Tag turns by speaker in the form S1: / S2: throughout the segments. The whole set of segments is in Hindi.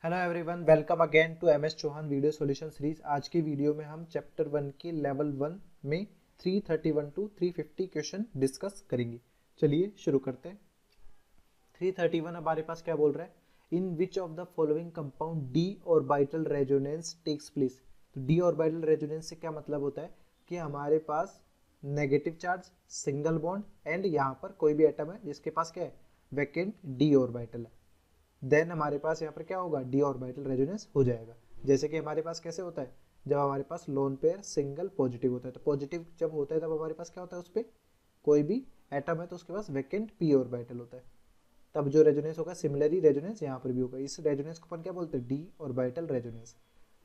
S1: Hello everyone, welcome again to M S Chauhan video solution series. आज की वीडियो में हम चैप्टर 1 के लेवल 1 में 331 टू 350 क्वेश्चन डिस्कस करेंगे। चलिए शुरू करते हैं। 331 हमारे पास क्या बोल रहा है, in which of the following compound d orbital resonance takes place. तो डी ऑर्बिटल रेजोनेंस से क्या मतलब होता है कि हमारे पास negative charge, single bond and यहाँ पर कोई भी एटम है जिसके पास क्या है, वैकेंट डी ऑर्बिटल है। देन हमारे पास यहाँ पर क्या होगा, डी ऑर्बिटल रेजोनेंस हो जाएगा। जैसे कि हमारे पास कैसे होता है, जब हमारे पास लोन पेयर सिंगल पॉजिटिव होता है, तो पॉजिटिव जब होता है तब हमारे पास क्या होता है, उस पर कोई भी एटम है तो उसके पास वैकेंट पी ऑर्बिटल होता है। तब जो रेजोनेंस होगा, सिमिलरली रेजोनेंस यहाँ पर भी होगा। इस रेजोनेंस को अपन क्या बोलते हैं, डी ऑर्बिटल रेजोनेंस।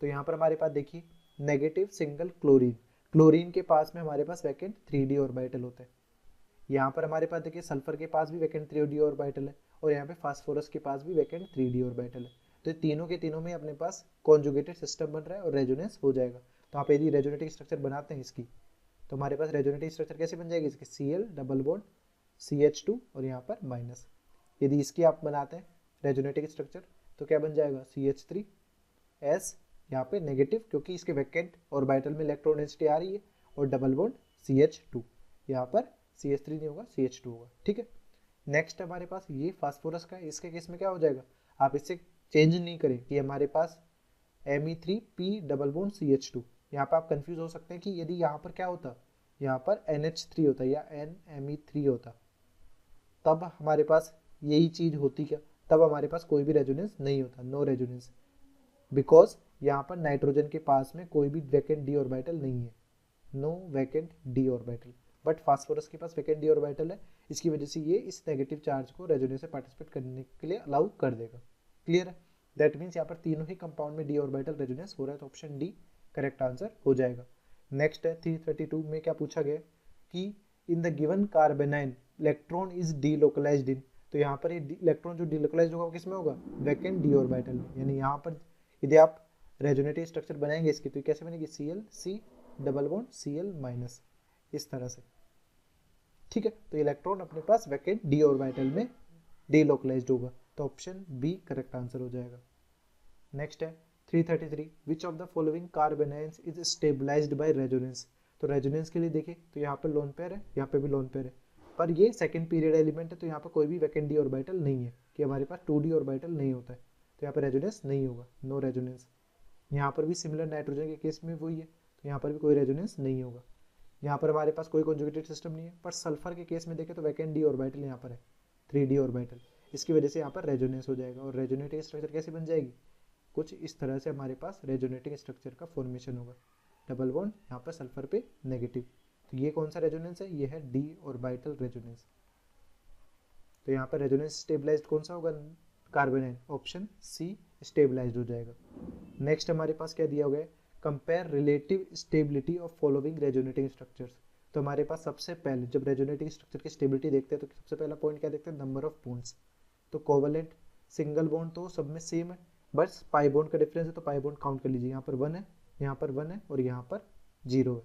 S1: तो यहाँ पर हमारे पास देखिए नेगेटिव सिंगल क्लोरीन, क्लोरीन के पास में हमारे पास वैकेंट 3d ऑर्बिटल होता है। यहाँ पर हमारे पास देखिए सल्फर के पास भी वैकेंट 3d ऑर्बिटल है, और यहाँ पे फास्फोरस के पास भी वैकेंट 3d ऑर्बिटल है। तो तीनों के तीनों में अपने पास कॉन्जुगेटेड सिस्टम बन रहा है और रेजोनेंस हो जाएगा। तो आप यदि रेजोनेटिव स्ट्रक्चर बनाते हैं इसकी, तो हमारे पास रेजोनेटिव स्ट्रक्चर कैसे बन जाएगी, इसकी Cl डबल बॉन्ड CH2 और यहाँ पर माइनस। यदि इसकी आप बनाते हैं रेजोनेटिव स्ट्रक्चर तो क्या बन जाएगा, CH3S यहाँ पे नेगेटिव, क्योंकि इसके वैकेंट ऑर्बिटल में इलेक्ट्रॉन डेंसिटी आ रही है, और डबल बॉन्ड CH2, यहाँ पर CH3 नहीं होगा, CH2 होगा। ठीक है। नेक्स्ट हमारे पास ये फास्फोरस का, इसके केस में क्या हो जाएगा, आप इससे चेंज नहीं करें कि हमारे पास Me3P डबल बॉन्ड CH2। यहाँ पर आप कंफ्यूज हो सकते हैं कि यदि यहाँ पर क्या होता, यहाँ पर NH3 होता या NMe3 होता, तब हमारे पास यही चीज होती क्या, तब हमारे पास कोई भी रेजोनेंस नहीं होता, नो रेजोनेंस, बिकॉज यहाँ पर नाइट्रोजन के पास में कोई भी वैकेंट डी ऑर्बिटल नहीं है, no vacant D orbital. But phosphorus के पास वैकेंट डी ऑर्बिटल है, इसकी वजह से ये इस नेगेटिव चार्ज को रेजोनेंस से पार्टिसिपेट करने के लिए अलाउ कर देगा। क्लियर है। दैट मीन्स यहाँ पर तीनों ही कंपाउंड में डी ऑर्बिटल रेजोनेंस हो रहा है, तो ऑप्शन डी करेक्ट आंसर हो जाएगा। नेक्स्ट है 332 में क्या पूछा गया कि in the given carbanion electron is delocalised in. तो यहाँ पर ये इलेक्ट्रॉन जो डीलोकलाइज्ड होगा किस में होगा, वैकेंट डी ऑर्बिटल में। यानी यहाँ पर यदि आप रेजोनेटिव स्ट्रक्चर बनाएंगे इसकी, तो कैसे बनेगी, Cl double bond Cl minus, इस तरह से। ठीक है। तो इलेक्ट्रॉन अपने पास वैकेंट डी ऑर्बिटल में डीलोकलाइज्ड होगा, तो ऑप्शन बी करेक्ट आंसर हो जाएगा। नेक्स्ट है 333, which of the following carbanions is stabilised by resonance. तो रेजोनेंस के लिए देखें तो यहाँ पर लोन पेयर है, यहाँ पे भी लोन पेयर है, पर ये सेकंड पीरियड एलिमेंट है, तो यहाँ पर कोई भी वैकेंट डी ऑर्बिटल नहीं है, कि हमारे पास 2d ऑर्बिटल नहीं होता है, तो यहाँ पर रेजोनेंस नहीं होगा, नो रेजोनेंस। यहाँ पर भी सिमिलर नाइट्रोजन के केस में वही है, तो यहाँ पर भी कोई रेजोनेंस नहीं होगा। यहाँ पर हमारे पास कोई कॉन्जुगेटेड सिस्टम नहीं है, पर सल्फर के केस में देखें तो वैकेंट डी ऑर्बिटल यहाँ पर है, 3d ऑर्बिटल, इसकी वजह से यहाँ पर रेजोनेंस हो जाएगा। और रेजोनेटिव स्ट्रक्चर कैसे बन जाएगी, कुछ इस तरह से हमारे पास रेजोनेटिंग स्ट्रक्चर का फॉर्मेशन होगा, डबल बॉन्ड यहाँ पर सल्फर पे नेगेटिव। तो ये कौन सा रेजोनेंस है, ये है डी ऑर्बिटल रेजोनेंस। तो यहाँ पर रेजोनेंस स्टेबलाइज्ड कौन सा होगा, कार्बोनाइन, ऑप्शन सी स्टेबलाइज्ड हो जाएगा। नेक्स्ट हमारे पास क्या दिया हुआ है, compare relative stability of following resonating structures. तो हमारे पास सबसे पहले जब रेजोनेटिंग स्ट्रक्चर की स्टेबिलिटी देखते हैं तो सबसे पहला पॉइंट क्या देखते हैं, नंबर ऑफ बॉन्ड्स। तो कोवेलेंट सिंगल बॉन्ड तो सब में सेम है, बस पाई बॉन्ड का डिफरेंस है, तो पाई बॉन्ड काउंट कर लीजिए, यहाँ पर 1 है, यहाँ पर 1 है और यहाँ पर 0 है।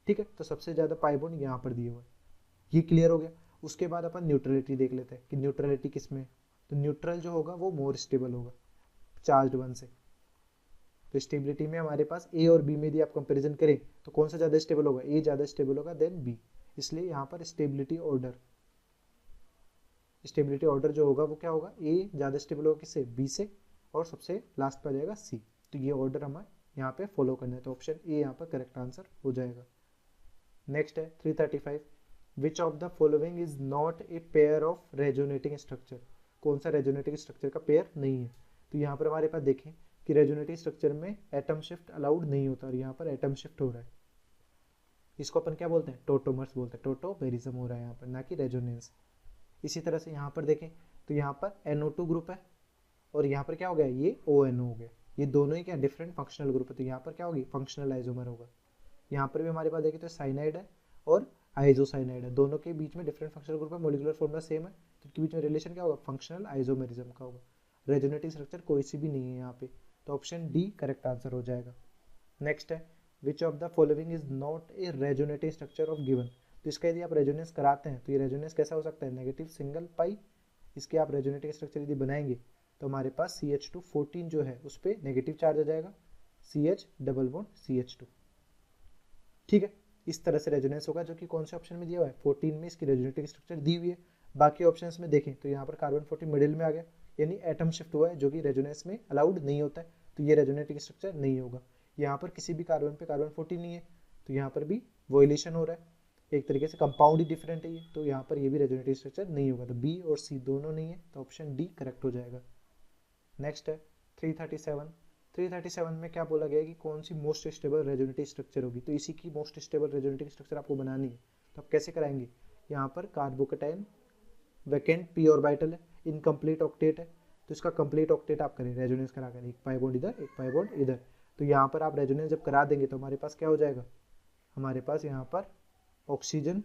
S1: ठीक है। तो सबसे ज़्यादा पाई बॉन्ड यहाँ पर दिए हुए हैं, ये क्लियर हो गया। उसके बाद अपन न्यूट्रलिटी देख लेते हैं कि न्यूट्रलिटी किस में है। तो न्यूट्रल जो होगा वो मोर स्टेबल होगा चार्ज 1 से। तो स्टेबिलिटी में हमारे पास ए और बी में यदि आप कंपैरिजन करें तो कौन सा ज़्यादा स्टेबल होगा, ए ज़्यादा स्टेबल होगा देन बी, इसलिए यहाँ पर स्टेबिलिटी ऑर्डर जो होगा वो क्या होगा, ए ज़्यादा स्टेबल होगा किससे, बी से, और सबसे लास्ट पर आ जाएगा सी। तो ये ऑर्डर हमें यहाँ पे फॉलो करना है, तो ऑप्शन ए यहाँ पर करेक्ट आंसर हो जाएगा। नेक्स्ट है 335, विच of the following is not a pair of resonating structure. कौन सा रेजोनेटिंग स्ट्रक्चर का पेयर नहीं है। तो यहाँ पर हमारे पास देखें कि रेजोनेटिव स्ट्रक्चर में एटम शिफ्ट अलाउड नहीं होता, और यहाँ पर एटम शिफ्ट हो रहा है, इसको अपन क्या बोलते हैं, टोटोमर्स बोलते हैं, टोटोमेरिज्म हो रहा है यहाँ पर, ना कि रेजोनेंस। इसी तरह से यहाँ पर देखें तो यहाँ पर NO2 ग्रुप है, और यहाँ पर क्या हो गया, ये ONO हो गया, ये दोनों ही क्या डिफरेंट फंक्शनल ग्रुप है, तो यहाँ पर क्या होगी, फंक्शनल आइसोमर होगा। यहाँ पर भी हमारे पास देखें तो साइनाइड है और आइसोसाइनाइड है, दोनों के बीच में डिफरेंट फंक्शनल ग्रुप है, मोलिकुलर फॉर्मूला सेम है, तो इनके बीच में रिलेशन क्या होगा, फंक्शनल आइसोमेरिज्म का होगा। रेजोनेटिव स्ट्रक्चर कोई सी भी नहीं है यहाँ पे, तो ऑप्शन डी करेक्ट आंसर हो जाएगा। नेक्स्ट है विच of the following is not a resonative structure of given. तो इसका यदि आप रेजोनेंस कराते हैं तो ये रेजोनेंस कैसा हो सकता है, नेगेटिव सिंगल पाई। इसके आप रेजोनेटिव स्ट्रक्चर यदि बनाएंगे तो हमारे पास CH2 14 जो है उस पर नेगेटिव चार्ज आ जाएगा, CH डबल बॉन्ड CH2। ठीक है, इस तरह से रेजोनेंस होगा, जो कि कौन से ऑप्शन में दिया हुआ है, 14 में इसकी रेजोनेटिंग स्ट्रक्चर दी हुई है। बाकी ऑप्शंस में देखें तो यहाँ पर कार्बन 14 मिडिल में आ गया, यानी एटम शिफ्ट हुआ है, जो कि रेजोनेंस में अलाउड नहीं होता है, तो ये रेजोनेटिंग स्ट्रक्चर नहीं होगा। यहाँ पर किसी भी कार्बन पे कार्बन 14 नहीं है, तो यहाँ पर भी वोइलेशन हो रहा है, एक तरीके से कंपाउंड ही डिफरेंट है ये, तो यहाँ पर ये भी रेजोनेटिंग स्ट्रक्चर नहीं होगा। तो बी और सी दोनों नहीं है, तो ऑप्शन डी करेक्ट हो जाएगा। नेक्स्ट है 337। 337 में क्या बोला गया है कि कौन सी मोस्ट स्टेबल रेजोनेटिव स्ट्रक्चर होगी, तो इसी की मोस्ट स्टेबल रेजोनेटिव स्ट्रक्चर आपको बनानी है। तो आप कैसे कराएंगे, यहाँ पर कार्बोकेटाइन वैकेंट पी ऑर्बिटल है, इनकम्प्लीट ऑक्टेट है, तो इसका कंप्लीट ऑक्टेट आप करें रेजोनेंस कराकर, एक पाई बॉन्ड इधर एक पाई बॉन्ड इधर। तो यहाँ पर आप रेजोनेंस जब करा देंगे तो हमारे पास क्या हो जाएगा, हमारे पास यहाँ पर ऑक्सीजन,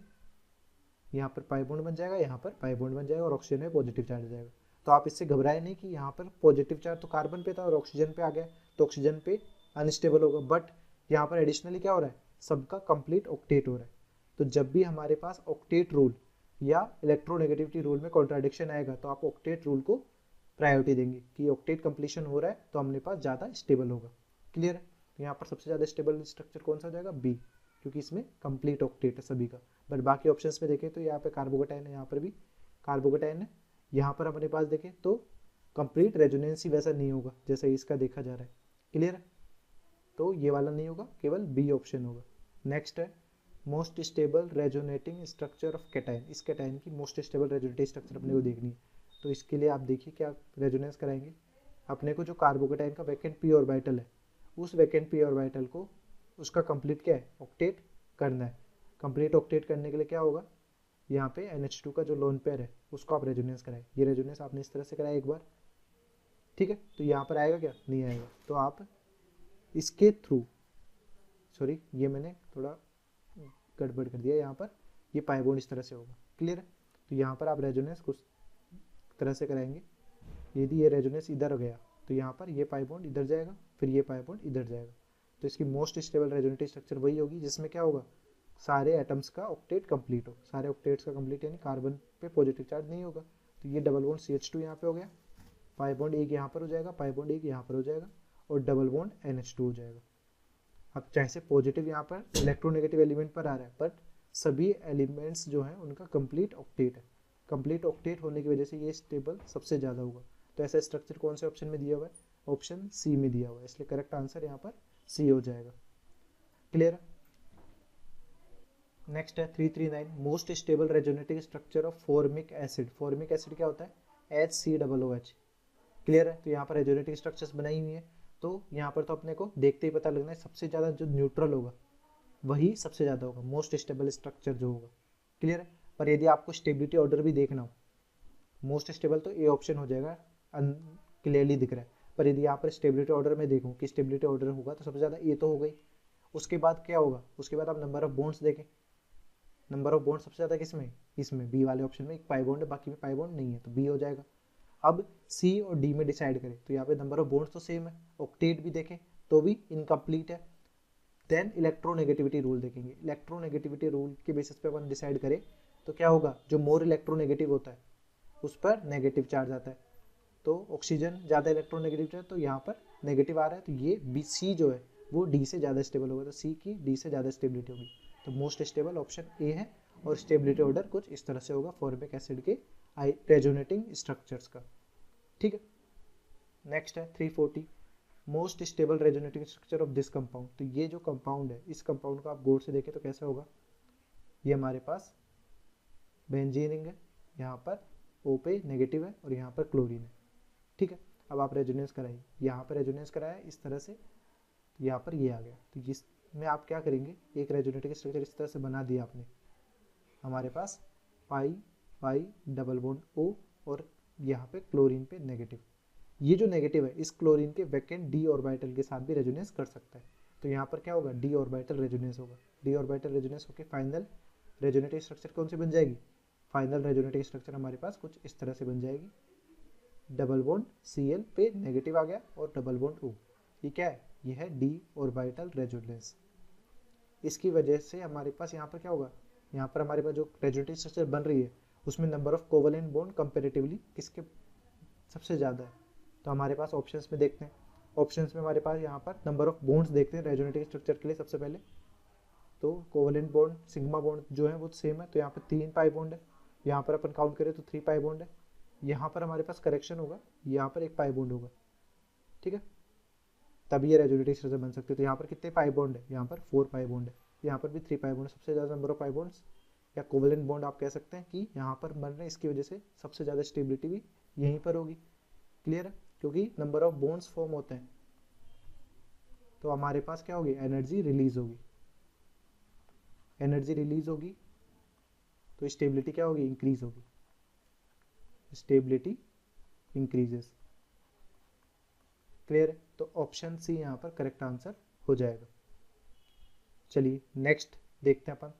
S1: यहाँ पर पाई बॉन्ड बन जाएगा, यहाँ पर पाई बॉन्ड बन जाएगा और ऑक्सीजन में पॉजिटिव चार्ज आ जाएगा। तो आप इससे घबराए नहीं कि यहाँ पर पॉजिटिव चार्ज तो कार्बन पे था और ऑक्सीजन पे आ गया, तो ऑक्सीजन पे अनस्टेबल होगा, बट यहाँ पर एडिशनली क्या हो रहा है, सबका कंप्लीट ऑक्टेट हो रहा है। तो जब भी हमारे पास ऑक्टेट रूल या इलेक्ट्रोनेगेटिविटी रूल में कॉन्ट्राडिक्शन आएगा, तो आप ऑक्टेट रूल को प्रायोरिटी देंगे कि ऑक्टेट कंप्लीशन हो रहा है तो हमने पास ज़्यादा स्टेबल होगा। क्लियर है, तो यहाँ पर सबसे ज़्यादा स्टेबल स्ट्रक्चर कौन सा हो जाएगा, बी, क्योंकि इसमें कंप्लीट ऑक्टेट है सभी का। बट बाकी ऑप्शंस में देखें तो यहाँ पे कार्बोकेटाइन है, यहाँ पर भी कार्बोकेटाइन है, यहाँ पर हमारे पास देखें तो कंप्लीट रेजोनेंस ही वैसा नहीं होगा जैसा इसका देखा जा रहा है। क्लियर है, तो ये वाला नहीं होगा, केवल बी ऑप्शन होगा। नेक्स्ट है most stable resonating structure of cation. इस कैटाइन की मोस्ट स्टेबल रेजोनेटिंग स्ट्रक्चर अपने को देखनी है, तो इसके लिए आप देखिए क्या रेजोनेंस कराएंगे। अपने को जो कार्बोकेटाइन का वैकेंट पी ऑर्बिटल है, उस वैकेंट पी ऑर्बिटल को उसका कंप्लीट क्या है, ऑक्टेट करना है। कंप्लीट ऑक्टेट करने के लिए क्या होगा, यहाँ पे NH2 का जो लोन पेयर है उसको आप रेजोनेंस कराएं। ये रेजोनेंस आपने इस तरह से कराया एक बार, ठीक है, तो यहाँ पर आएगा क्या, नहीं आएगा। तो आप इसके थ्रू, सॉरी ये मैंने थोड़ा गड़बड़ कर दिया, यहाँ पर ये पाई बॉन्ड इस तरह से होगा। क्लियर है, तो यहाँ पर आप रेजोनेंस कुछ तरह से कराएंगे। यदि ये रेजोनेंस इधर गया तो यहाँ पर ये पाई बॉन्ड इधर जाएगा, फिर ये पाई बॉन्ड इधर जाएगा, तो इसकी मोस्ट स्टेबल रेजोनेटिव स्ट्रक्चर वही होगी जिसमें क्या होगा, सारे एटम्स का ऑक्टेट कंप्लीट हो। सारे ऑक्टेट्स का कंप्लीट यानी कार्बन पे पॉजिटिव चार्ज नहीं होगा, तो ये डबल बॉन्ड CH2 यहाँ पे हो गया, पाई बॉन्ड एक यहाँ पर हो जाएगा, पाई बॉन्ड एक यहाँ पर हो जाएगा और डबल बॉन्ड NH2 हो जाएगा। अब चाहे से पॉजिटिव यहाँ पर इलेक्ट्रोनेगेटिव एलिमेंट पर आ रहा है, बट सभी एलिमेंट्स जो हैं उनका कंप्लीट ऑक्टेट है। कंप्लीट ऑक्टेट होने की वजह से ये स्टेबल सबसे ज़्यादा होगा। तो ऐसा स्ट्रक्चर कौन से ऑप्शन में दिया हुआ है, ऑप्शन सी में दिया हुआ है, इसलिए करेक्ट आंसर यहाँ पर सी हो जाएगा। क्लियर है, नेक्स्ट है 339 most stable resonative structure of formic acid. Formic acid क्या होता है, HCOOH। क्लियर है, तो यहाँ पर रेजोनेटिव स्ट्रक्चर्स बनाई हुई है, तो यहाँ पर तो अपने को देखते ही पता लगना है सबसे ज़्यादा जो न्यूट्रल होगा वही सबसे ज़्यादा होगा, मोस्ट स्टेबल स्ट्रक्चर जो होगा। क्लियर है, पर यदि आपको स्टेबिलिटी ऑर्डर भी देखना हो, मोस्ट स्टेबल तो ए ऑप्शन हो जाएगा, क्लियरली दिख रहा है, पर यदि यहाँ पर स्टेबिलिटी ऑर्डर में देखूँ कि स्टेबिलिटी ऑर्डर होगा तो सबसे ज़्यादा ए तो हो गई। उसके बाद क्या होगा, उसके बाद आप नंबर ऑफ बॉन्ड्स देखें, नंबर ऑफ बॉन्ड सबसे ज़्यादा किसमें, इसमें बी वाले ऑप्शन में एक पाई बॉन्ड है, बाकी में पाई बॉन्ड नहीं है, तो बी हो जाएगा। अब सी और डी में डिसाइड करें तो यहाँ पे नंबर ऑफ बॉन्ड्स तो सेम है, ऑक्टेट भी देखें तो भी इनकम्प्लीट है। देन इलेक्ट्रोनेगेटिविटी रूल देखेंगे, इलेक्ट्रोनेगेटिविटी रूल के बेसिस पे अपन डिसाइड करें तो क्या होगा, जो मोर इलेक्ट्रोनेगेटिव होता है उस पर नेगेटिव चार्ज आता है, तो ऑक्सीजन ज़्यादा इलेक्ट्रोनेगेटिव है तो यहाँ पर नेगेटिव आ रहा है, तो ये बी सी जो है वो डी से ज़्यादा स्टेबल होगा, तो सी की डी से ज़्यादा स्टेबिलिटी होगी, तो मोस्ट स्टेबल ऑप्शन ए है। और स्टेबिलिटी ऑर्डर कुछ इस तरह से होगा फॉर्मिक एसिड के रेजोनेटिंग स्ट्रक्चर्स का। ठीक है, नेक्स्ट है 340 most stable resonating structure of this compound. तो ये जो कंपाउंड है, इस कंपाउंड को आप गौर से देखें तो कैसा होगा, ये हमारे पास बेंजीन रिंग है, यहाँ पर O पे नेगेटिव है और यहाँ पर क्लोरीन है। ठीक है, अब आप रेजोनेंस कराइए, यहाँ पर रेजोनेंस कराया इस तरह से, तो यहाँ पर ये आ गया, तो जिसमें आप क्या करेंगे, एक रेजोनेटिंग स्ट्रक्चर इस तरह से बना दिया आपने, हमारे पास पाई पाई डबल बॉन्ड O और यहाँ पे क्लोरीन पे नेगेटिव। ये जो नेगेटिव है इस क्लोरीन के वैकेंट डी ऑर्बिटल के साथ भी रेजोनेंस कर सकता है, तो यहाँ पर क्या होगा, डी ऑर्बिटल रेजोनेंस होगा। डी ऑर्बिटल रेजोनेंस होकर फाइनल रेजोनेटिव स्ट्रक्चर कौन सी बन जाएगी, फाइनल रेजोनेटिव स्ट्रक्चर हमारे पास कुछ इस तरह से बन जाएगी, डबल बॉन्ड Cl पे नेगेटिव आ गया और डबल बॉन्ड O। ये क्या है, ये है डी ऑर्बिटल रेजोनेंस। इसकी वजह से हमारे पास यहाँ पर क्या होगा, यहाँ पर हमारे पास जो रेजोनेटिव स्ट्रक्चर बन रही है उसमें number of covalent bond comparatively किसके सबसे ज़्यादा है, तो हमारे पास ऑप्शंस में देखते हैं, ऑप्शंस में हमारे पास यहाँ पर नंबर ऑफ बॉन्ड्स देखते हैं रेजोनेटिव स्ट्रक्चर के लिए। सबसे पहले तो कोवलेंट बॉन्ड सिग्मा बॉन्ड जो है वो सेम है, तो यहाँ पर 3 पाई बॉन्ड है, यहाँ पर अपन काउंट करें तो 3 पाई बॉन्ड है। यहाँ पर हमारे पास करेक्शन होगा, यहाँ पर 1 पाई बॉन्ड होगा, ठीक है, तभी ये रेजोनेटिव स्ट्रक्चर बन सकते हैं। तो यहाँ पर कितने पाई बॉन्ड है, यहाँ पर 4 पाई बॉन्ड है, यहाँ पर भी 3 पाई बॉन्ड है। सबसे ज़्यादा नंबर ऑफ पाई बॉन्ड्स या कोवलेंट बॉन्ड आप कह सकते हैं कि यहाँ पर बन रहे हैं, इसकी वजह से सबसे ज़्यादा स्टेबिलिटी भी यहीं पर होगी। क्लियर है, क्योंकि नंबर ऑफ बॉन्ड्स फॉर्म होते हैं तो हमारे पास क्या होगी, एनर्जी रिलीज होगी। एनर्जी रिलीज होगी तो स्टेबिलिटी क्या होगी, इंक्रीज होगी, स्टेबिलिटी इंक्रीजेस। क्लियर है, तो ऑप्शन सी यहाँ पर करेक्ट आंसर हो जाएगा। चलिए नेक्स्ट देखते हैं अपन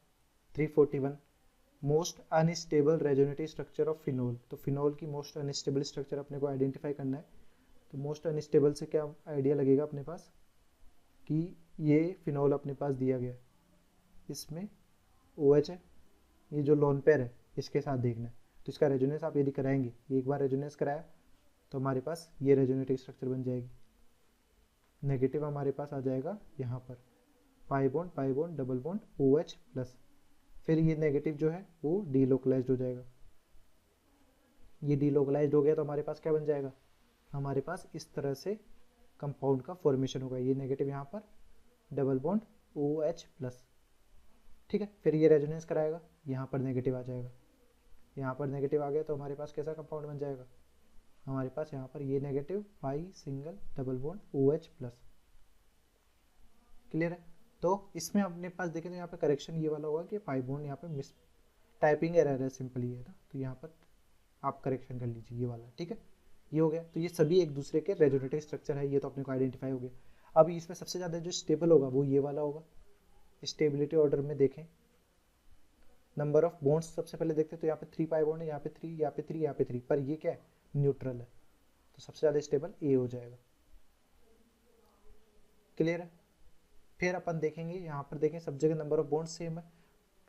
S1: 341 most unstable resonative structure of phenol. तो फिनोल की मोस्ट अनस्टेबल स्ट्रक्चर अपने को आइडेंटिफाई करना है। तो मोस्ट अनस्टेबल से क्या आइडिया लगेगा अपने पास कि ये फिनोल अपने पास दिया गया है, इसमें OH है, ये जो लोन पेयर है इसके साथ देखना है। तो इसका रेजोनेंस आप यदि कराएंगे, एक बार रेजोनेंस कराया तो हमारे पास ये रेजोनेटिव स्ट्रक्चर बन जाएगी। नेगेटिव हमारे पास आ जाएगा यहाँ पर pi bond double bond OH plus, फिर ये नेगेटिव जो है वो डीलोकलाइज्ड हो जाएगा। ये डीलोकलाइज्ड हो गया तो हमारे पास क्या बन जाएगा, हमारे पास इस तरह से कंपाउंड का फॉर्मेशन होगा। ये नेगेटिव यहाँ पर डबल बॉन्ड OH प्लस, ठीक है, फिर ये रेजोनेंस कराएगा, यहाँ पर नेगेटिव आ जाएगा, यहाँ पर नेगेटिव आ गया तो हमारे पास कैसा कंपाउंड बन जाएगा, हमारे पास यहाँ पर ये negative pi single double bond OH plus. Clear है, तो इसमें अपने पास देखें तो यहाँ पे करेक्शन ये वाला होगा कि पाई बॉन्ड यहाँ पे मिस टाइपिंग एरर है, सिंपली है ना, तो यहाँ पर आप करेक्शन कर लीजिए ये वाला, ठीक है, ये हो गया। तो ये सभी एक दूसरे के रेजोनेटिव स्ट्रक्चर है, ये तो अपने को आइडेंटिफाई हो गया। अब इसमें सबसे ज़्यादा जो स्टेबल होगा वो ये वाला होगा। स्टेबिलिटी ऑर्डर में देखें, नंबर ऑफ बॉन्ड्स सबसे पहले देखते हैं तो यहाँ पे 3 पाई बॉन्ड है, यहाँ पे 3, यहाँ पे 3, यहाँ पे 3, पर ये क्या है, न्यूट्रल है, तो सबसे ज़्यादा स्टेबल ए हो जाएगा। क्लियर है, फिर अपन देखेंगे यहाँ पर देखें सब जगह नंबर ऑफ बॉन्ड सेम है,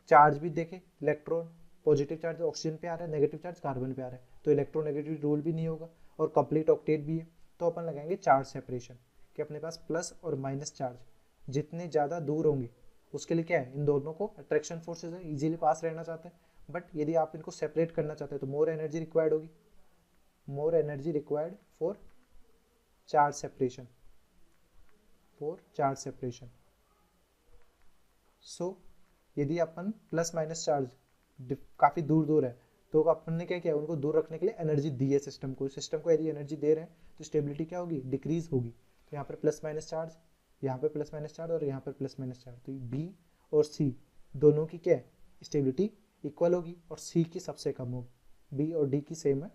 S1: चार्ज भी देखें, इलेक्ट्रॉन पॉजिटिव चार्ज ऑक्सीजन पे आ रहा है, नेगेटिव चार्ज कार्बन पे आ रहा है, तो इलेक्ट्रोनेगेटिव रूल भी नहीं होगा और कंप्लीट ऑक्टेट भी है। तो अपन लगाएंगे चार्ज सेपरेशन कि अपने पास प्लस और माइनस चार्ज जितने ज़्यादा दूर होंगे उसके लिए क्या है, इन दोनों को अट्रैक्शन फोर्सेज है, इजीली पास रहना चाहते हैं, बट यदि आप इनको सेपरेट करना चाहते हैं तो मोर एनर्जी रिक्वायर्ड होगी, more energy required for charge separation, for charge separation. So यदि अपन प्लस माइनस चार्ज काफ़ी दूर दूर है तो अपन ने क्या किया, उनको दूर रखने के लिए एनर्जी दी है सिस्टम को यदि एनर्जी दे रहे हैं तो स्टेबिलिटी क्या होगी, डिक्रीज होगी। तो यहाँ पर प्लस माइनस चार्ज, यहाँ पे प्लस माइनस चार्ज और यहाँ पर प्लस माइनस चार्ज, तो बी और सी दोनों की क्या है, स्टेबिलिटी इक्वल होगी और सी की सबसे कम होगी। बी और डी की सेम है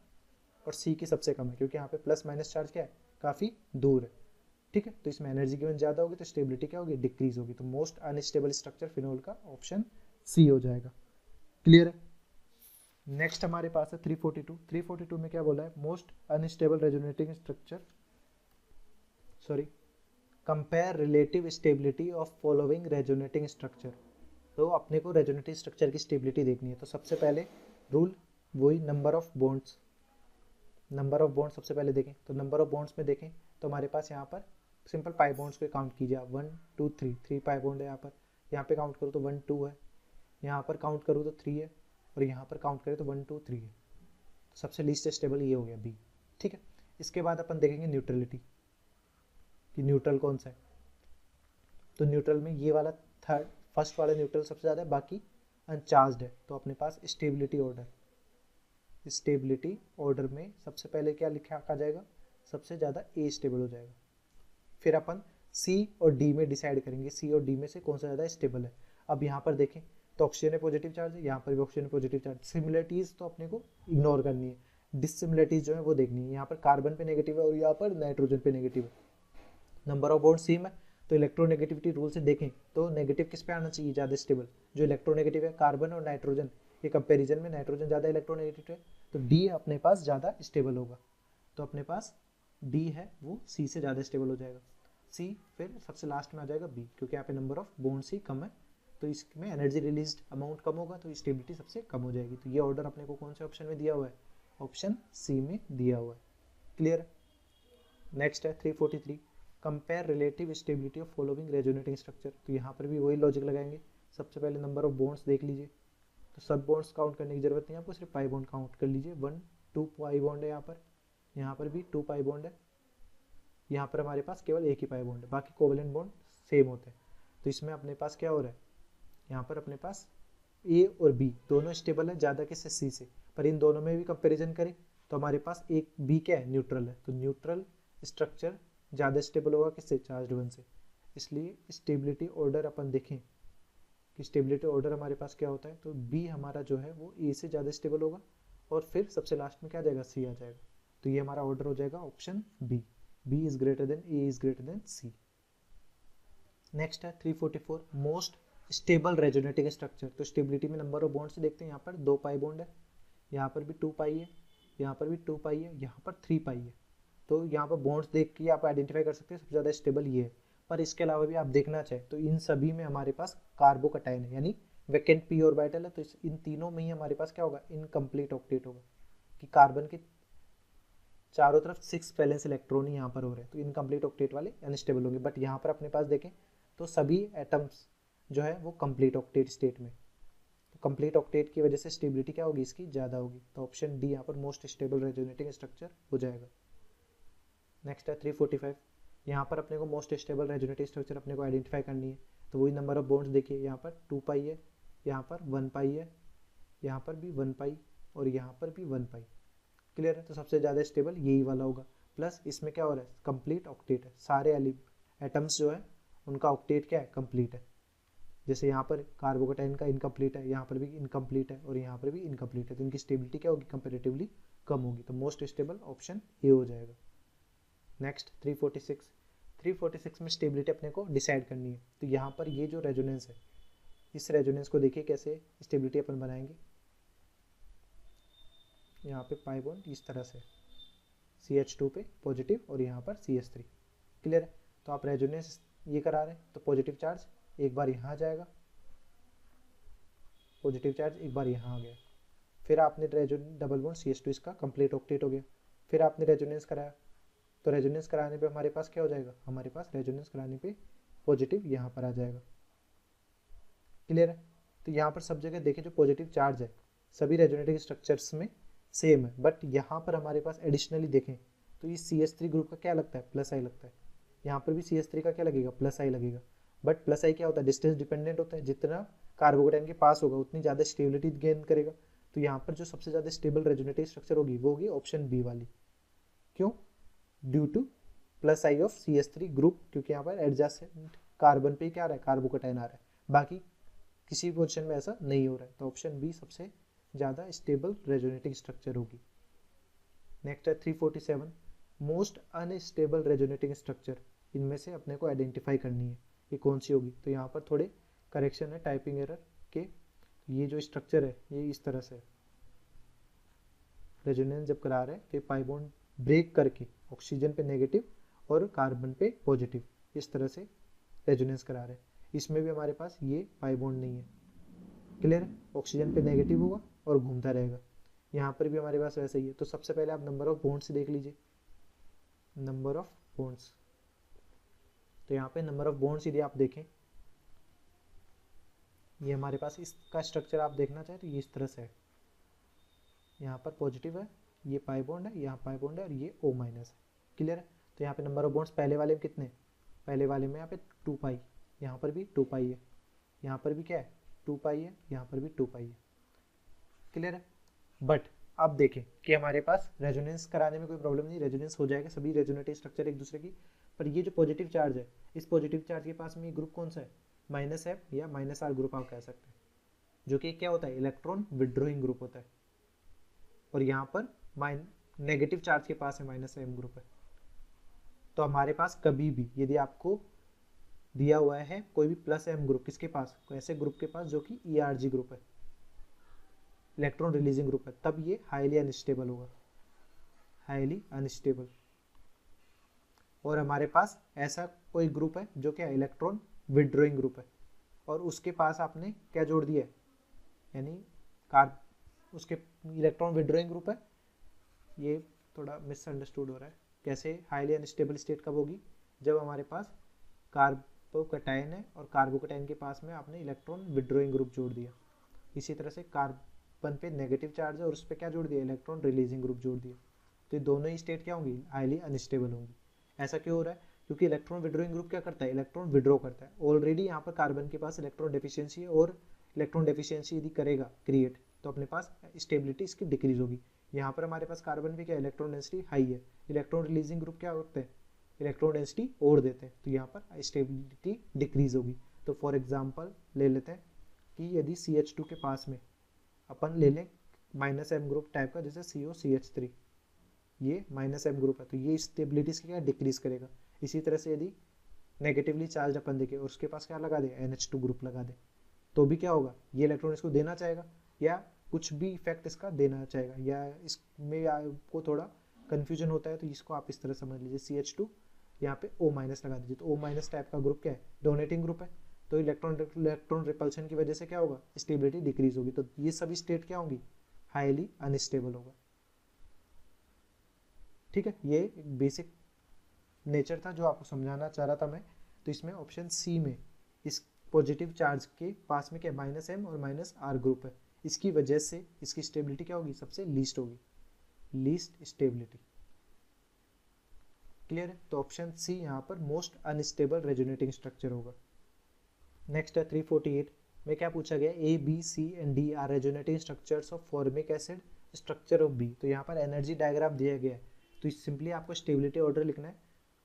S1: और सी की सबसे कम है, क्योंकि यहाँ पे प्लस माइनस चार्ज क्या है, काफ़ी दूर है, ठीक है। तो इसमें एनर्जी गिवन ज़्यादा होगी तो स्टेबिलिटी क्या होगी, डिक्रीज होगी। तो मोस्ट अनस्टेबल स्ट्रक्चर फिनोल का ऑप्शन सी हो जाएगा। क्लियर है, नेक्स्ट हमारे पास है 342 में क्या बोला है, most unstable resonating structure, sorry, compare relative stability of following resonating structure. तो अपने को रेजोनेटिव स्ट्रक्चर की स्टेबिलिटी देखनी है, तो सबसे पहले रूल वही number of bonds, number of bonds सबसे पहले देखें। तो नंबर ऑफ बॉन्ड्स में देखें तो हमारे पास यहाँ पर सिंपल पाई बॉन्ड्स को काउंट कीजिए आप, 1 2 3 पाई बॉन्ड है यहाँ पे काउंट करूँ तो 1 2 है, यहाँ पर काउंट करूँ तो 3 है और यहाँ पर काउंट करें तो 1 2 3 है। तो सबसे लीस्ट स्टेबल ये हो गया बी, ठीक है। इसके बाद अपन देखेंगे न्यूट्रलिटी कि न्यूट्रल कौन सा है। तो न्यूट्रल में ये वाला फर्स्ट वाला न्यूट्रल सबसे ज़्यादा है, बाकी अनचार्ज्ड है। तो अपने पास स्टेबिलिटी ऑर्डर, स्टेबिलिटी ऑर्डर में सबसे पहले क्या लिखा आ जाएगा, सबसे ज़्यादा ए स्टेबल हो जाएगा। फिर अपन सी और डी में डिसाइड करेंगे, सी और डी में से कौन सा ज़्यादा स्टेबल है। अब यहाँ पर देखें तो ऑक्सीजन में पॉजिटिव चार्ज है, यहाँ पर भी ऑक्सीजन में पॉजिटिव चार्ज, सिमिलरिटीज़ तो अपने को इग्नोर करनी है, डिससिमिलरिटीज़ जो है वो देखनी है। यहाँ पर कार्बन पे नेगेटिव है और यहाँ पर नाइट्रोजन पे नेगेटिव है, नंबर ऑफ बॉन्ड सेम है। तो इलेक्ट्रोनेगेटिविटी रूल से देखें तो नेगेटिव किस पे आना चाहिए, ज़्यादा स्टेबल, जो इलेक्ट्रोनेगेटिव है कार्बन और नाइट्रोजन, ये कंपेरिजन में नाइट्रोजन ज़्यादा इलेक्ट्रोनेगेटिव है, तो डी अपने पास ज़्यादा स्टेबल होगा। तो अपने पास डी है वो सी से ज़्यादा स्टेबल हो जाएगा, सी फिर सबसे लास्ट में आ जाएगा बी, क्योंकि यहाँ पे नंबर ऑफ बॉन्ड्स ही कम है तो इसमें एनर्जी रिलीज्ड अमाउंट कम होगा तो स्टेबिलिटी सबसे कम हो जाएगी। तो ये ऑर्डर अपने को कौन से ऑप्शन में दिया हुआ है, ऑप्शन सी में दिया हुआ है। क्लियर, नेक्स्ट है 343, compare relative stability of following resonating structure. तो यहाँ पर भी वही लॉजिक लगाएंगे। सबसे पहले नंबर ऑफ बॉन्ड्स देख लीजिए, तो सब बॉन्ड्स काउंट करने की जरूरत नहीं है आपको, सिर्फ पाई बॉन्ड काउंट कर लीजिए। 1 2 पाई बॉन्ड है यहाँ पर भी 2 पाई बॉन्ड है, यहाँ पर हमारे पास केवल एक ही पाई बॉन्ड है, बाकी कोवेलेंट बॉन्ड सेम होते हैं। तो इसमें अपने पास क्या हो रहा है, यहाँ पर अपने पास ए और बी दोनों स्टेबल है, ज़्यादा किससे, सी से। पर इन दोनों में भी कंपेरिजन करें तो हमारे पास एक बी क्या है, न्यूट्रल है। तो न्यूट्रल स्ट्रक्चर ज़्यादा स्टेबल होगा किससे, चार्ज 1 से। इसलिए स्टेबिलिटी ऑर्डर अपन देखें कि स्टेबिलिटी ऑर्डर हमारे पास क्या होता है, तो बी हमारा जो है वो ए से ज़्यादा स्टेबल होगा, और फिर सबसे लास्ट में क्या आ जाएगा, सी आ जाएगा। तो ये हमारा ऑर्डर हो जाएगा option B, B is greater than A is greater than C. Next है 344, मोस्ट स्टेबल रेजोनेटिंग स्ट्रक्चर। तो स्टेबिलिटी में नंबर ऑफ बॉन्ड्स देखते हैं, यहाँ पर 2 पाई बॉन्ड है, यहाँ पर भी 2 पाई है, यहाँ पर भी 2 पाई है, यहाँ पर 3 पाई है। तो यहाँ पर बॉन्ड्स देख के आप आइडेंटिफाई कर सकते हैं सबसे ज़्यादा स्टेबल ये है। पर इसके अलावा भी आप देखना चाहें तो इन सभी में हमारे पास कार्बोकटाइन है, यानी वैकेंट पी ऑर्बिटल है। तो इन तीनों में ही हमारे पास क्या होगा, इनकम्प्लीट ऑक्टेट होगा, कि कार्बन के चारों तरफ 6 वैलेंस इलेक्ट्रॉन ही यहाँ पर हो रहे हैं, तो इनकम्प्लीट ऑक्टेट वाले अनस्टेबल होंगे। बट यहाँ पर अपने पास देखें तो सभी एटम्स जो है वो कंप्लीट ऑक्टेट स्टेट में, तो कंप्लीट ऑक्टेट की वजह से स्टेबिलिटी क्या होगी, इसकी ज़्यादा होगी। तो ऑप्शन डी यहाँ पर मोस्ट स्टेबल रेजोनेटिंग स्ट्रक्चर हो जाएगा। नेक्स्ट है 345, यहाँ पर अपने को मोस्ट स्टेबल रेजोनेटिंग स्ट्रक्चर अपने को आइडेंटिफाई करनी है। तो वही नंबर ऑफ बॉन्ड्स देखिए, यहाँ पर 2 पाई है, यहाँ पर 1 पाई है, यहाँ पर भी 1 पाई और यहाँ पर भी 1 पाई। क्लियर है, तो सबसे ज़्यादा स्टेबल यही वाला होगा। प्लस इसमें क्या हो रहा है, कंप्लीट ऑक्टेट है, सारे एटम्स जो है उनका ऑक्टेट क्या है, कंप्लीट है। जैसे यहाँ पर कार्बोकटाइन का इनकम्प्लीट है, यहाँ पर भी इनकम्प्लीट है और यहाँ पर भी इनकम्प्लीट है, तो इनकी स्टेबिलिटी क्या होगी, कंपेरेटिवली कम होगी। तो मोस्ट स्टेबल ऑप्शन ए हो जाएगा। नेक्स्ट 346 में स्टेबिलिटी अपने को डिसाइड करनी है। तो यहाँ पर ये जो रेजोनेंस है, इस रेजोनेंस को देखिए कैसे स्टेबिलिटी अपन बनाएंगे। यहाँ पे पाई बॉन्ड इस तरह से CH2 पे पॉजिटिव और यहाँ पर CH3। क्लियर है, तो आप रेजोनेंस ये करा रहे हैं, तो पॉजिटिव चार्ज एक बार यहाँ आ जाएगा, पॉजिटिव चार्ज एक बार यहाँ आ गया, फिर आपने डबल बॉन्ड CH2 इसका कंप्लीट ऑक्टेट हो गया, फिर आपने रेजोनेंस कराया, तो रेजोनेंस कराने पे हमारे पास क्या हो जाएगा, हमारे पास रेजोनेंस कराने पे पॉजिटिव यहाँ पर आ जाएगा। क्लियर है, तो यहाँ पर सब जगह देखें जो पॉजिटिव चार्ज है सभी रेजोनेटिंग स्ट्रक्चर्स में सेम है, बट यहाँ पर हमारे पास एडिशनली देखें तो ये CH3 ग्रुप का क्या लगता है, प्लस आई लगता है। यहाँ पर भी CH3 का क्या लगेगा, प्लस आई लगेगा। बट प्लस आई क्या होता है, डिस्टेंस डिपेंडेंट होता है, जितना कार्बोकटाइन के पास होगा उतनी ज़्यादा स्टेबिलिटी गेन करेगा। तो यहाँ पर जो सबसे ज़्यादा स्टेबल रेजोनेटिव स्ट्रक्चर होगी वो होगी ऑप्शन बी वाली। क्यों, due two plus I of CH3 group, क्योंकि यहाँ पर एडजस्टेंट कार्बन पे क्या आ रहा है, कार्बोकटाइन आ रहा है, बाकी किसी पोजिशन में ऐसा नहीं हो रहा है। तो ऑप्शन बी सबसे ज़्यादा स्टेबल रेजोनेटिंग स्ट्रक्चर होगी। नेक्स्ट है 347, मोस्ट अनस्टेबल रेजोनेटिंग स्ट्रक्चर। इनमें से अपने को आइडेंटिफाई करनी है कि कौन सी होगी। तो यहाँ पर थोड़े करेक्शन है टाइपिंग एरर के, ये जो स्ट्रक्चर है ये इस तरह से रेजोनेंस जब करा रहे हैं तो पाई बॉन्ड ब्रेक करके ऑक्सीजन पे नेगेटिव और कार्बन पे पॉजिटिव इस तरह से रेजोनेंस करा रहे हैं। इसमें भी हमारे पास ये पाई बॉन्ड नहीं है। क्लियर, ऑक्सीजन पे नेगेटिव होगा और घूमता रहेगा। यहाँ पर भी हमारे पास वैसा ही है। तो सबसे पहले आप नंबर ऑफ बॉन्ड्स देख लीजिए, नंबर ऑफ बॉन्ड्स। तो यहाँ पे नंबर ऑफ बॉन्ड्स यदि आप देखें, ये हमारे पास इसका स्ट्रक्चर आप देखना चाहें तो ये इस तरह से है। यहाँ पर पॉजिटिव है, ये पाई बॉन्ड है, यहाँ पाई बॉन्ड है और ये O- है। क्लियर है, तो यहाँ पे नंबर ऑफ बॉन्ड्स पहले वाले में कितने, पहले वाले में यहाँ पे 2 पाई, यहाँ पर भी 2 पाई है, यहाँ पर भी क्या है 2 पाई है, यहाँ पर भी 2 पाई है। क्लियर है, बट अब देखें कि हमारे पास रेजोनेंस कराने में कोई प्रॉब्लम नहीं, रेजोनेंस हो जाएगा सभी रेजोनेटिव स्ट्रक्चर एक दूसरे की। पर ये जो पॉजिटिव चार्ज है, इस पॉजिटिव चार्ज के पास में ये ग्रुप कौन सा है, -F या -R ग्रुप आप कह सकते हैं, जो कि क्या होता है, इलेक्ट्रॉन विड्रॉइंग ग्रुप होता है। और यहाँ पर नेगेटिव चार्ज के पास है -M ग्रुप है। तो हमारे पास कभी भी यदि आपको दिया हुआ है कोई भी +M ग्रुप, किसके पास, ऐसे ग्रुप के पास जो कि ERG ग्रुप है, इलेक्ट्रॉन रिलीजिंग ग्रुप है, तब ये हाईली अनस्टेबल होगा, हाईली अनस्टेबल। और हमारे पास ऐसा कोई ग्रुप है जो कि इलेक्ट्रॉन विड्रॉइंग ग्रुप है और उसके पास आपने क्या जोड़ दिया है, यानी उसके इलेक्ट्रॉन विड्रॉइंग ग्रुप है, ये थोड़ा मिसअंडरस्टूड हो रहा है, कैसे हाईली अनस्टेबल स्टेट कब होगी, जब हमारे पास कार्बोकैटायन है और कार्बोकैटायन के पास में आपने इलेक्ट्रॉन विड्रॉइंग ग्रुप जोड़ दिया। इसी तरह से कार्बन पे नेगेटिव चार्ज है और उस पर क्या जोड़ दिया, इलेक्ट्रॉन रिलीजिंग ग्रुप जोड़ दिया। तो ये दोनों ही स्टेट क्या होंगी, हाईली अनस्टेबल होंगी। ऐसा क्यों हो रहा है, क्योंकि इलेक्ट्रॉन विड्रॉइंग ग्रुप क्या करता है, इलेक्ट्रॉन विड्रॉ करता है। ऑलरेडी यहाँ पर कार्बन के पास इलेक्ट्रॉन डेफिशिएंसी है और इलेक्ट्रॉन डेफिशिएंसी यदि करेगा क्रिएट तो अपने पास स्टेबिलिटी इसकी डिक्रीज होगी। यहाँ पर हमारे पास कार्बन पे क्या इलेक्ट्रॉन डेंसिटी हाई है, इलेक्ट्रॉन रिलीजिंग ग्रुप क्या करते हैं, इलेक्ट्रॉन डेंसिटी और देते हैं, तो यहाँ पर स्टेबिलिटी डिक्रीज होगी। तो फॉर एग्जांपल ले लेते हैं कि यदि CH2 के पास में अपन ले लें -m ग्रुप टाइप का, जैसे COCH3, ये -m ग्रुप है, तो ये स्टेबिलिटी इसकी क्या डिक्रीज करेगा। इसी तरह से यदि नेगेटिवली चार्ज अपन देखें और उसके पास क्या लगा दे, NH2 ग्रुप लगा दे, तो भी क्या होगा, ये इलेक्ट्रॉन इसको देना चाहेगा या कुछ भी इफेक्ट इसका देना चाहेगा, या इसमें आपको थोड़ा कन्फ्यूजन होता है तो इसको आप इस तरह समझ लीजिए, CH2 यहाँ पे O- लगा दीजिए, तो O- टाइप का ग्रुप क्या है, डोनेटिंग ग्रुप है, तो इलेक्ट्रॉन रिपल्शन की वजह से क्या होगा, स्टेबिलिटी डिक्रीज होगी। तो ये सभी स्टेट क्या होंगी, हाईली अनस्टेबल होगा। ठीक है, ये एक बेसिक नेचर था जो आपको समझाना चाह रहा था मैं। तो इसमें ऑप्शन सी में इस पॉजिटिव चार्ज के पास में क्या -m और -r ग्रुप है, इसकी वजह से इसकी स्टेबिलिटी क्या होगी, सबसे लीस्ट होगी, लीस्ट स्टेबिलिटी। क्लियर है, तो ऑप्शन सी यहाँ पर मोस्ट अनस्टेबल रेजोनेटिंग स्ट्रक्चर होगा। नेक्स्ट है 348 में क्या पूछा गया, A, B, C and D are resonating structures of formic acid, structure of B। तो यहाँ पर एनर्जी डायग्राम दिया गया है, तो सिंपली आपको स्टेबिलिटी ऑर्डर लिखना है,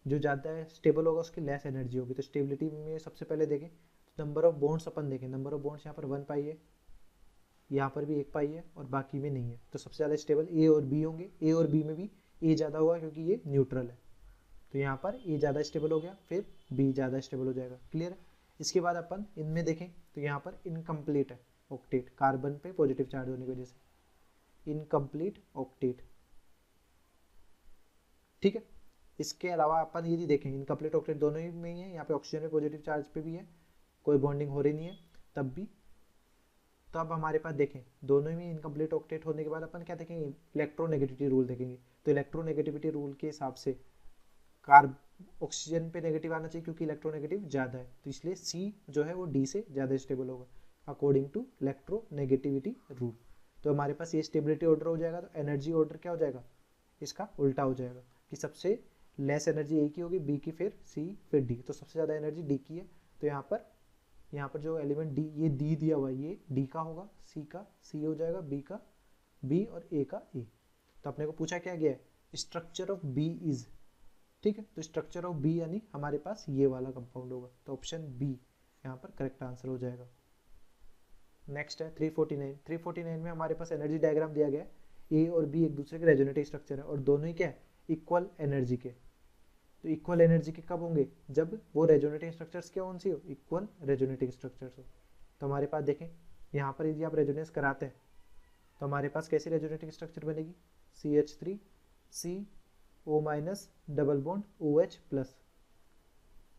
S1: जो ज़्यादा स्टेबल होगा उसकी लेस एनर्जी होगी। तो स्टेबिलिटी में सबसे पहले देखें तो नंबर ऑफ बॉन्ड्स अपन देखें, नंबर ऑफ बॉन्ड्स यहाँ पर 1 पाई है, यहाँ पर भी 1 पाई है और बाकी में नहीं है, तो सबसे ज़्यादा स्टेबल A और B होंगे। A और B में भी A ज़्यादा होगा क्योंकि ये न्यूट्रल है, तो यहाँ पर A ज़्यादा स्टेबल हो गया, फिर B ज़्यादा स्टेबल हो जाएगा। क्लियर है, इसके बाद अपन इनमें देखें तो यहाँ पर इनकम्प्लीट है ऑक्टेट, कार्बन पे पॉजिटिव चार्ज होने की वजह से इनकम्प्लीट ऑक्टेट। ठीक है, इसके अलावा अपन यदि देखें इनकम्प्लीट ऑक्टेट दोनों ही में ही है, यहाँ पे ऑक्सीजन में पॉजिटिव चार्ज पे भी है, कोई बॉन्डिंग हो रही नहीं है तब भी, तो अब हमारे पास देखें दोनों में इनकम्प्लीट ऑक्टेट होने के बाद अपन क्या देखेंगे, इलेक्ट्रोनेगेटिविटी रूल देखेंगे। तो इलेक्ट्रोनेगेटिविटी रूल के हिसाब से कार्ब ऑक्सीजन पे नेगेटिव आना चाहिए क्योंकि इलेक्ट्रोनेगेटिव ज़्यादा है, तो इसलिए C जो है वो D से ज़्यादा स्टेबल होगा अकॉर्डिंग टू इलेक्ट्रोनेगेटिविटी रूल। तो हमारे पास ये स्टेबिलिटी ऑर्डर हो जाएगा, तो एनर्जी ऑर्डर क्या हो जाएगा, इसका उल्टा हो जाएगा कि सबसे लेस एनर्जी A की होगी, B की, फिर C, फिर D। तो सबसे ज़्यादा एनर्जी D की है, तो यहाँ पर जो एलिमेंट D, ये D दिया हुआ है, ये D का होगा, C का C हो जाएगा, B का B और A का A। तो अपने को पूछा क्या गया है, स्ट्रक्चर ऑफ B इज, ठीक है, तो स्ट्रक्चर ऑफ बी यानी हमारे पास ये वाला कंपाउंड होगा, तो ऑप्शन बी यहाँ पर करेक्ट आंसर हो जाएगा। नेक्स्ट है 349। 349 में हमारे पास एनर्जी डायग्राम दिया गया है, ए और बी एक दूसरे के रेजोनेटिव स्ट्रक्चर है और दोनों ही क्या है, इक्वल एनर्जी के। तो इक्वल एनर्जी के कब होंगे, जब वो रेजोनेटिव स्ट्रक्चर्स क्या कौन सी हो, इक्वल रेजोनेटिव स्ट्रक्चर्स हो। तो हमारे पास देखें यहाँ पर यदि आप रेजोनेंस कराते हैं तो हमारे पास कैसी रेजोनेटिव स्ट्रक्चर बनेगी, CH3 CO- double bond OH+।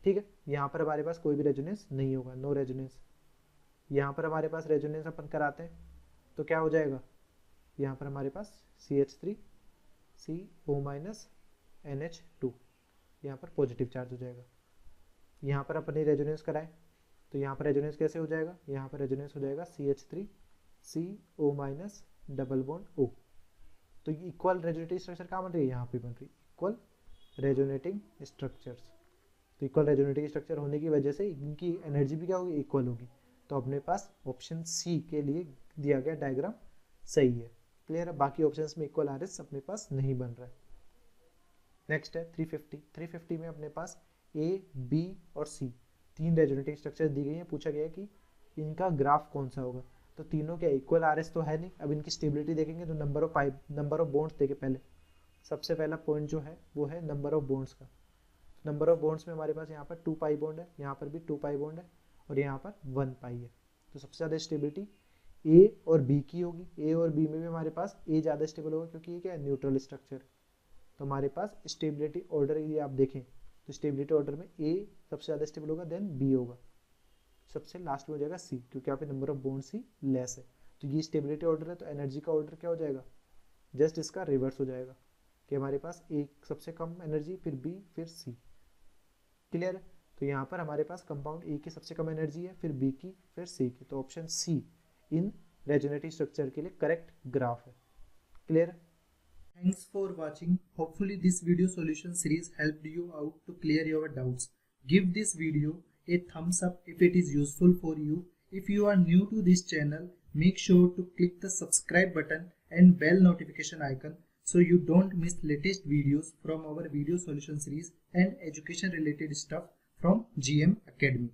S1: ठीक है, यहाँ पर हमारे पास कोई भी रेजोनेंस नहीं होगा, नो रेजोनेंस। यहाँ पर हमारे पास रेजोनेंस अपन कराते हैं तो क्या हो जाएगा, यहाँ पर हमारे पास CH3 CO- NH2, यहाँ पर पॉजिटिव चार्ज हो जाएगा। यहाँ पर अपने रेजोनेंस कराएं तो यहाँ पर रेजोनेंस कैसे हो जाएगा, यहाँ पर रेजोनेंस हो जाएगा CH3 CO- double bond O। तो ये इक्वल रेजोनेटिव स्ट्रक्चर कहाँ बन रही है, यहाँ पे बन रही है इक्वल रेजोनेटिंग स्ट्रक्चर्स। तो इक्वल रेजोनेटिंग स्ट्रक्चर होने की वजह से इनकी एनर्जी भी क्या होगी, इक्वल होगी। तो अपने पास ऑप्शन सी के लिए दिया गया डायग्राम सही है। क्लियर है, बाकी ऑप्शंस में इक्वल आरएस अपने पास नहीं बन रहा है। नेक्स्ट है 350। 350 में अपने पास ए, बी और सी तीन रेजोनेटिंग स्ट्रक्चर दी गई हैं, पूछा गया है कि इनका ग्राफ कौन सा होगा। तो तीनों क्या इक्वल आरएस तो है नहीं, अब इनकी स्टेबिलिटी देखेंगे तो नंबर ऑफ बॉन्ड्स देखे पहले। सबसे पहला पॉइंट जो है वो है नंबर ऑफ बॉन्ड्स का। नंबर ऑफ बॉन्ड्स में हमारे पास यहाँ पर 2 पाई बॉन्ड है, यहाँ पर भी 2 पाई बॉन्ड है और यहाँ पर 1 पाई है। तो सबसे ज़्यादा स्टेबिलिटी ए और बी की होगी। ए और बी में भी हमारे पास ए ज़्यादा स्टेबल होगा क्योंकि ये क्या है, न्यूट्रल स्ट्रक्चर। तो हमारे पास स्टेबिलिटी ऑर्डर यदि आप देखें तो स्टेबिलिटी ऑर्डर में ए सबसे ज़्यादा स्टेबल होगा, देन बी होगा, सबसे लास्ट में हो जाएगा सी क्योंकि यहाँ पे number of bonds he less है। तो ये स्टेबिलिटी ऑर्डर है, तो एनर्जी का ऑर्डर क्या हो जाएगा, जस्ट इसका रिवर्स हो जाएगा। कि हमारे पास ए सबसे कम एनर्जी, फिर बी, फिर सी। क्लियर? तो यहाँ पर हमारे पास कंपाउंड ए की सबसे कम एनर्जी है, फिर बी की, फिर सी की, तो ऑप्शन सी इन रेजोनेटिव स्ट्रक्चर के लिए करेक्ट ग्राफ है। Clear? Thanks for watching. Hopefully this video solution series helped you out to clear your doubts. Give this video a thumbs up if it is useful for you. If you are new to this channel, make sure to click the subscribe button and bell notification icon so you don't miss latest videos from our video solution series and education related stuff from GM Academy.